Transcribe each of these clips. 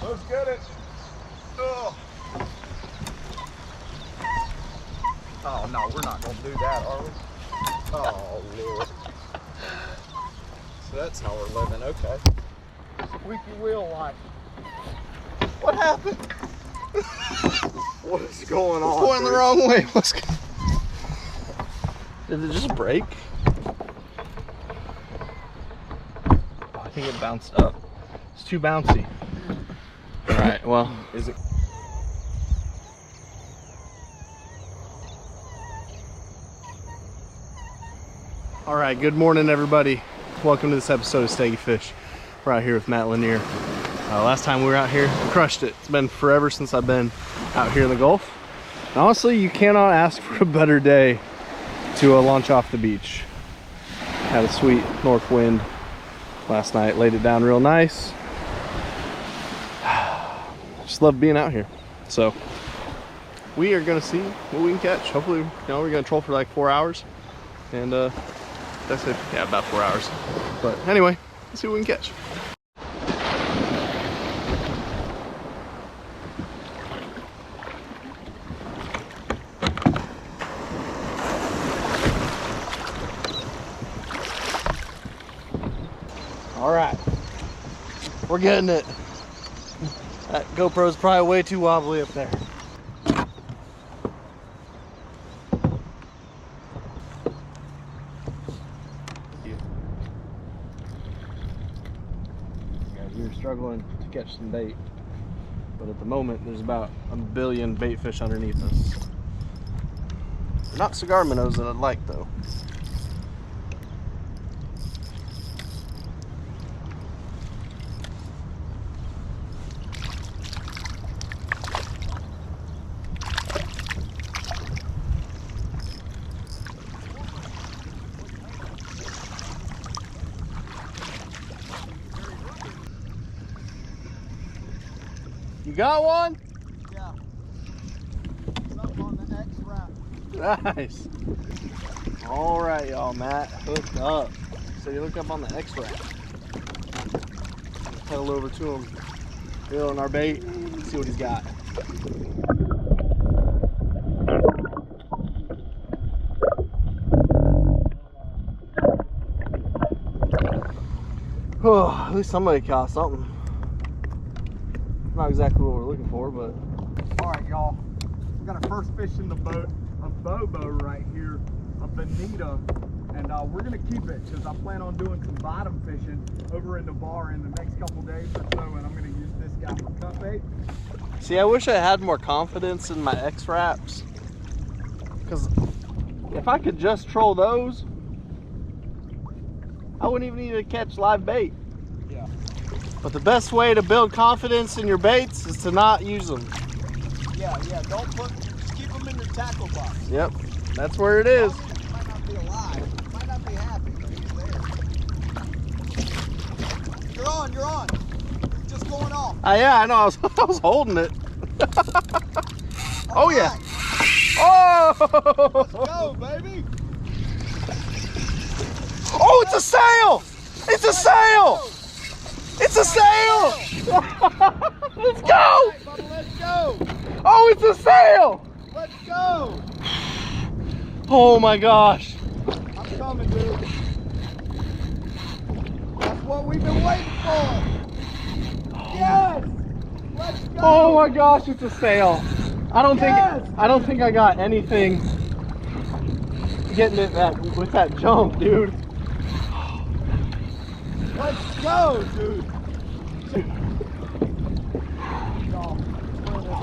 Let's get it. Oh. Oh no, we're not gonna do that, are we? Oh Lord. So that's how we're living, okay. Squeaky wheel life. What happened? What is going on? Going the wrong way. Did it just break? Oh, I think it bounced up. It's too bouncy. All right, well. Is it? All right, good morning, everybody. Welcome to this episode of Sailfish. We're out here with Matt Lanier. Last time we were out here, we crushed it. It's been forever since I've been out here in the Gulf. And honestly, you cannot ask for a better day to launch off the beach. Had a sweet north wind last night, laid it down real nice. Just love being out here. So we are gonna see what we can catch. Hopefully, we're gonna troll for like 4 hours. And that's it. Yeah, about 4 hours. But anyway, let's see what we can catch. All right, we're getting it. That GoPro's probably way too wobbly up there. We're struggling to catch some bait, but at the moment there's about a billion bait fish underneath us. They're not cigar minnows that I'd like though. You got one? Yeah. Something on the X-Wrap. Nice. All right, y'all. Matt hooked up. So you look up on the X-Wrap. Pedal over to him, feel on our bait, see what he's got. Oh, at least somebody caught something. Not exactly what we're looking for, but. All right, y'all. We got our first fish in the boat, a Bobo right here, a bonita, and we're gonna keep it because I plan on doing some bottom fishing over in the bar in the next couple days or so, and I'm gonna use this guy for cut bait. See, I wish I had more confidence in my X-Wraps, because if I could just troll those, I wouldn't even need to catch live bait. Yeah. But the best way to build confidence in your baits is to not use them. Yeah, just keep them in your tackle box. Yep, that's where it is. He might not be alive, might not be happy, but he's there. You're on. It's just going off. Yeah, I know, I was holding it. Oh yeah. Right. Oh! Let's go, baby. Oh, it's a sail! It's a sail! It's a sail! Let's go! Right, buddy, let's go! Oh, it's a sail! Let's go! Oh my gosh. I'm coming, dude. That's what we've been waiting for! Yes! Let's go! Oh my gosh, it's a sail. I don't think I got anything getting it with that jump, dude. Let's go, dude!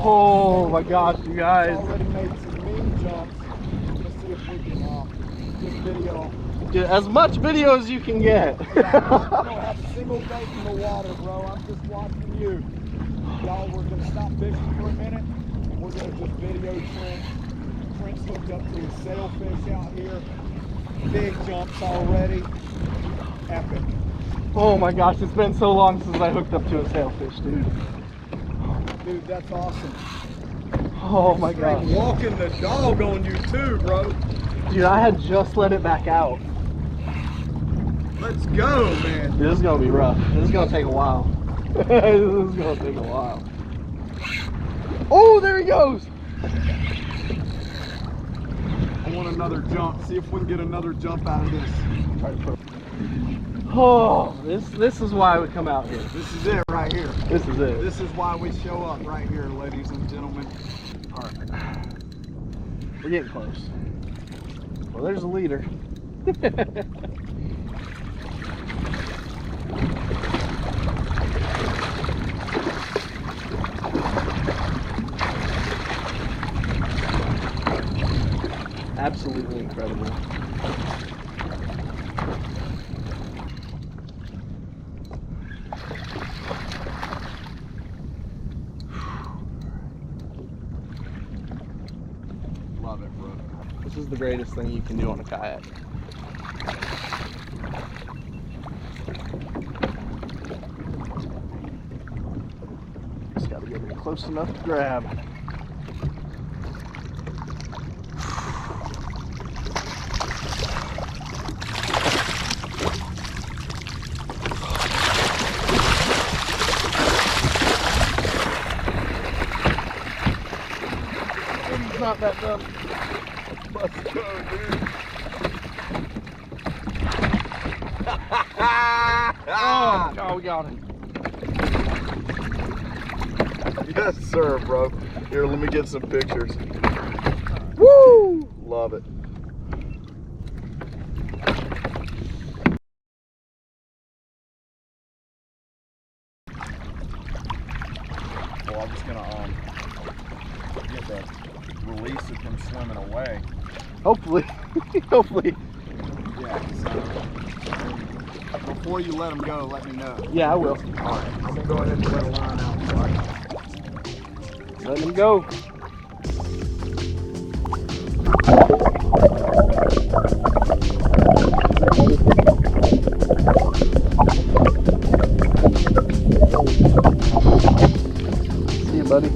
Oh my gosh, you guys. Already made some mean jumps. Let's see if we can get video. Get as much video as you can get. I don't have a single bait in the water, bro. I'm just watching you. Y'all, we're going to stop fishing for a minute. We're going to just video Trent. Trent's hooked up to a sailfish out here. Big jumps already. Epic. Oh my gosh, it's been so long since I hooked up to a sailfish, dude. Dude, that's awesome. Oh my gosh. Walking the dog on you too, bro. Dude, I had just let it back out. Let's go, man. This is gonna be rough. This is gonna take a while. This is gonna take a while. Oh, there he goes. I want another jump. See if we can get another jump out of this. Oh, this is why we come out here. This is it right here. This is it. This is why we show up right here, ladies and gentlemen. All right. We're getting close. Well, there's a leader. Absolutely incredible. Love it, bro. This is the greatest thing you can do on a kayak. Just gotta get it close enough to grab. It's not that dumb. Let's go, dude. Oh, we got him. Yes, sir, bro. Here, let me get some pictures. Woo! Love it. Well, I'm just gonna get the release of him swimming away. Hopefully, hopefully. Yeah. So before you let him go, let me know. Yeah, I will. All right. I'm gonna go ahead and let a line out. All right. Let him go. See you, buddy.